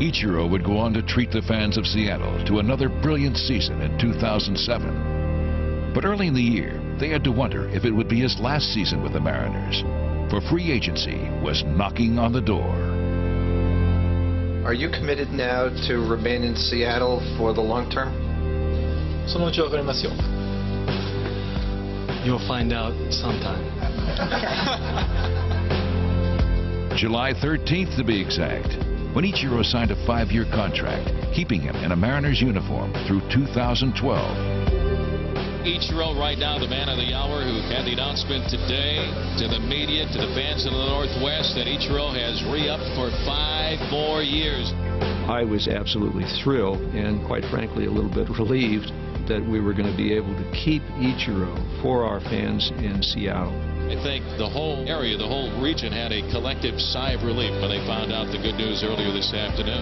Ichiro would go on to treat the fans of Seattle to another brilliant season in 2007. But early in the year, they had to wonder if it would be his last season with the Mariners, for free agency was knocking on the door. Are you committed now to remain in Seattle for the long term? そのうちわかりますよ。You'll find out sometime. July 13th to be exact, when Ichiro signed a 5-year contract, keeping him in a Mariners uniform through 2012. Ichiro right now the man of the hour who had the announcement today to the media, to the fans in the Northwest, that Ichiro has re-upped for 5 more years. I was absolutely thrilled and quite frankly a little bit relieved that we were going to be able to keep Ichiro for our fans in Seattle. I think the whole area, the whole region had a collective sigh of relief when they found out the good news earlier this afternoon.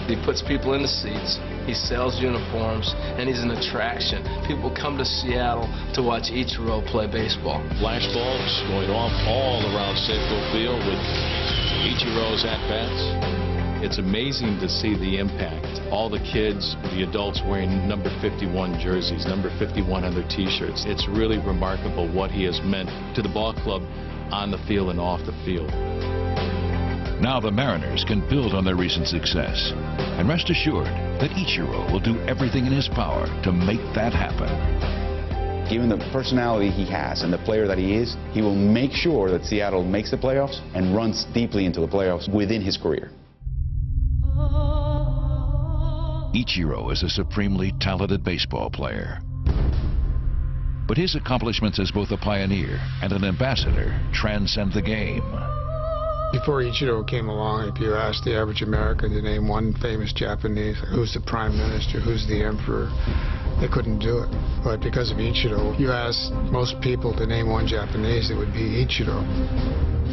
He puts people in the seats, he sells uniforms, and he's an attraction. People come to Seattle to watch Ichiro play baseball. Flash bulbs going off all around Safeco Field with Ichiro's at-bats. It's amazing to see the impact. All the kids, the adults wearing number 51 jerseys, number 51 on their t-shirts. It's really remarkable what he has meant to the ball club on the field and off the field. Now the Mariners can build on their recent success and rest assured that Ichiro will do everything in his power to make that happen. Given the personality he has and the player that he is, he will make sure that Seattle makes the playoffs and runs deeply into the playoffs within his career. Ichiro is a supremely talented baseball player. But his accomplishments as both a pioneer and an ambassador transcend the game. Before Ichiro came along, if you asked the average American to name one famous Japanese, who's the prime minister, who's the emperor, they couldn't do it. But because of Ichiro, you ask most people to name one Japanese, it would be Ichiro.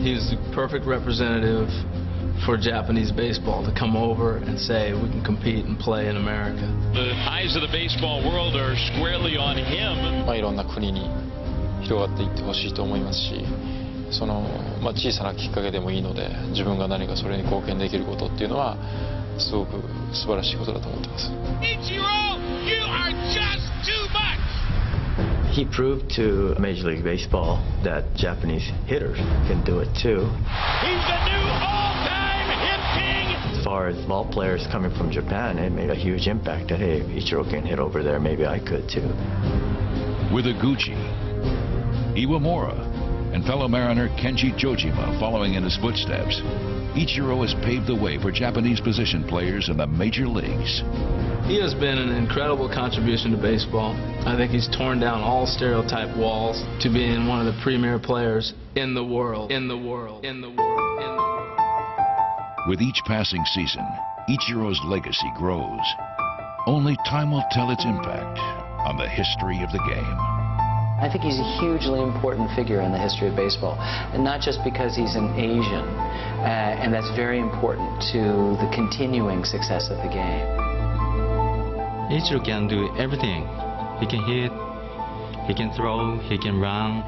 He's the perfect representative for Japanese baseball to come over and say we can compete and play in America. The eyes of the baseball world are squarely on him. いろんな国に広がっていってほしいと思いますし、小さなきっかけでもいいので、自分が何かそれに貢献できることっていうのはすごく素晴らしいことだと思ってます。Ichiro, you are just too much. He proved to Major League Baseball that Japanese hitters can do it too. He's the new all-time hit king. As far as ball players coming from Japan, it made a huge impact that, hey, if Ichiro can hit over there, maybe I could too. With Iguchi, Iwamura, and fellow Mariner Kenji Jojima following in his footsteps, Ichiro has paved the way for Japanese position players in the major leagues. He has been an incredible contribution to baseball. I think he's torn down all stereotype walls to being one of the premier players in the world. With each passing season, Ichiro's legacy grows. Only time will tell its impact on the history of the game. I think he's a hugely important figure in the history of baseball, and not just because he's an Asian, and that's very important to the continuing success of the game. Ichiro can do everything. He can hit, he can throw, he can run.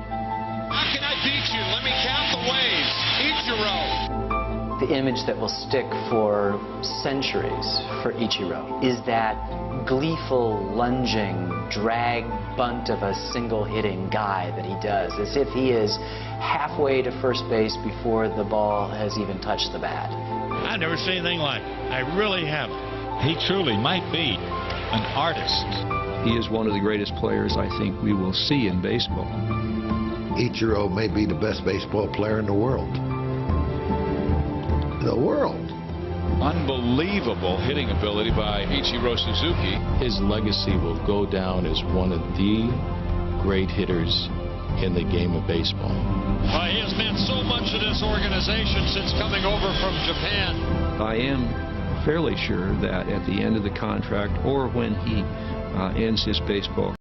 How can I beat you? Let me count the ways. Ichiro. The image that will stick for centuries for Ichiro is that gleeful, lunging, drag bunt of a single hitting guy that he does, as if he is halfway to first base before the ball has even touched the bat. I've never seen anything like it. I really haven't. He truly might be an artist. He is one of the greatest players I think we will see in baseball. Ichiro may be the best baseball player in the world. The world. Unbelievable hitting ability by Ichiro Suzuki. His legacy will go down as one of the great hitters in the game of baseball. He has meant so much to this organization since coming over from Japan. I am fairly sure that at the end of the contract or when he ends his baseball